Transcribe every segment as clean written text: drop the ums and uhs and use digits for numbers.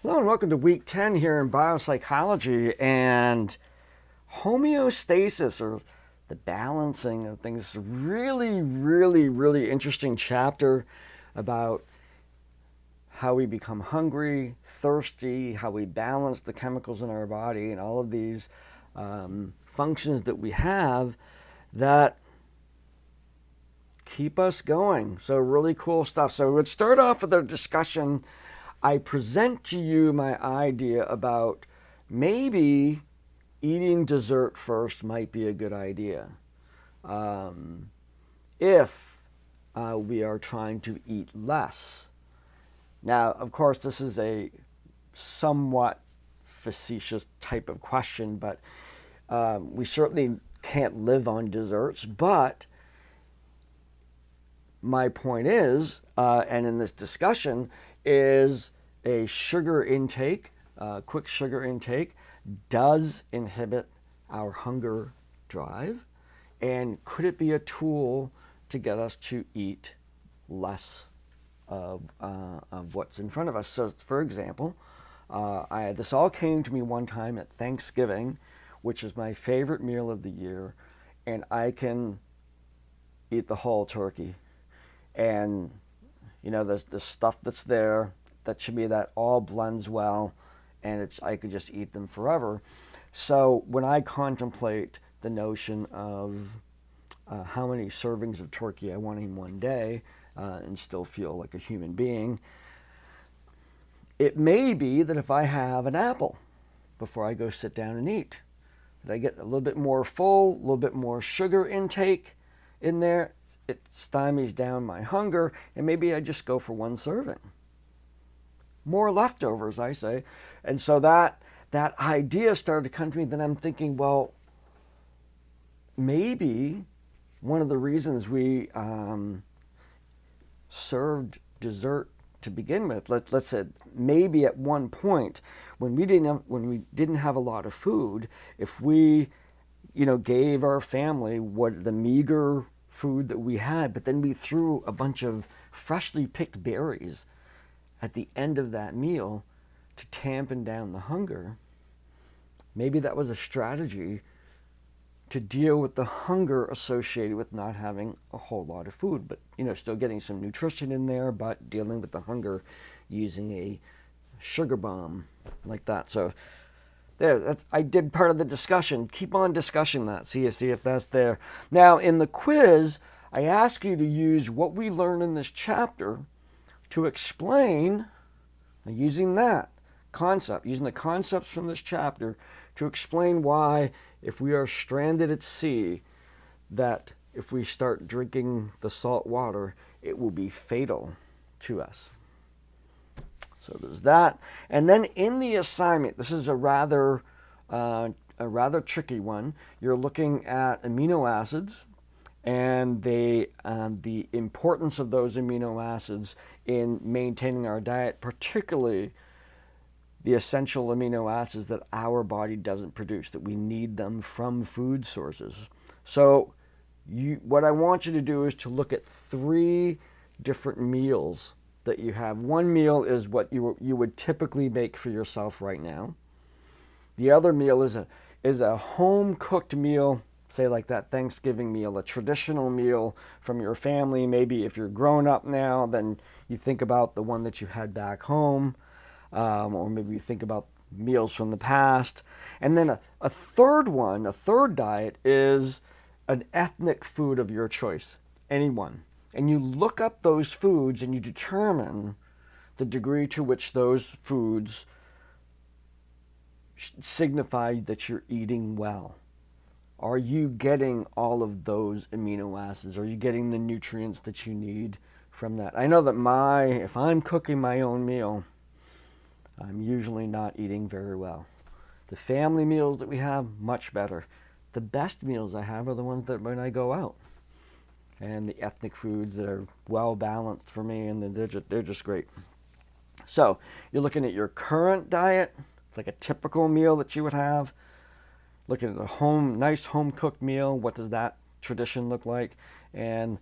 Hello and welcome to week 10 here in biopsychology and homeostasis, or the balancing of things. Really interesting chapter about how we become hungry, thirsty, how we balance the chemicals in our body, and all of these functions that we have that keep us going. So really cool stuff. So we'd start off with our discussion. I present to you my idea about maybe eating dessert first might be a good idea if we are trying to eat less. Now, of course, this is a somewhat facetious type of question, but we certainly can't live on desserts. But my point is, and in this discussion, is a sugar intake, quick sugar intake, does inhibit our hunger drive, and could it be a tool to get us to eat less of what's in front of us? So, for example, this all came to me one time at Thanksgiving, which is my favorite meal of the year, and I can eat the whole turkey. And you know, the stuff that's there, that should be, that all blends well, and I could just eat them forever. So when I contemplate the notion of how many servings of turkey I want in one day and still feel like a human being, it may be that if I have an apple before I go sit down and eat, that I get a little bit more full, a little bit more sugar intake in there. It stymies down my hunger, and maybe I just go for one serving. More leftovers, I say. And so that idea started to come to me. Then I'm thinking, well, maybe one of the reasons we served dessert to begin with, let's say maybe at one point when we didn't have a lot of food, if we gave our family what the meager food that we had, but then we threw a bunch of freshly picked berries at the end of that meal to tampen down the hunger. Maybe that was a strategy to deal with the hunger associated with not having a whole lot of food, but still getting some nutrition in there, but dealing with the hunger using a sugar bomb like that. So there, I did part of the discussion. Keep on discussing that. See if that's there. Now, in the quiz, I ask you to use what we learn in this chapter to explain, using that concept, using the concepts from this chapter to explain why, if we are stranded at sea, that if we start drinking the salt water, it will be fatal to us. So there's that. And then in the assignment, this is a rather tricky one. You're looking at amino acids and the importance of those amino acids in maintaining our diet, particularly the essential amino acids that our body doesn't produce, that we need them from food sources. So what I want you to do is to look at 3 different meals that you have. One meal is what you would typically make for yourself right now. The other meal is a home cooked meal, say like that Thanksgiving meal, a traditional meal from your family. Maybe if you're grown up now, then you think about the one that you had back home, or maybe you think about meals from the past. And then a third diet is an ethnic food of your choice, anyone. And you look up those foods and you determine the degree to which those foods signify that you're eating well. Are you getting all of those amino acids? Are you getting the nutrients that you need from that? I know that if I'm cooking my own meal, I'm usually not eating very well. The family meals that we have, much better. The best meals I have are the ones that when I go out. And the ethnic foods that are well balanced for me, and they're just great. So you're looking at your current diet, like a typical meal that you would have. Looking at a nice home cooked meal. What does that tradition look like? And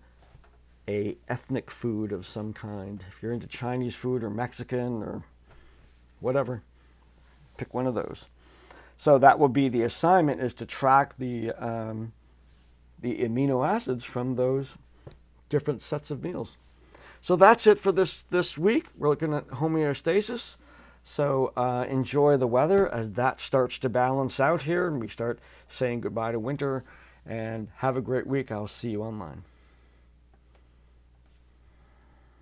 a ethnic food of some kind. If you're into Chinese food or Mexican or whatever. Pick one of those. So that will be the assignment, is to track the amino acids from those different sets of meals. So that's it for this week. We're looking at homeostasis. So enjoy the weather as that starts to balance out here and we start saying goodbye to winter. And have a great week. I'll see you online.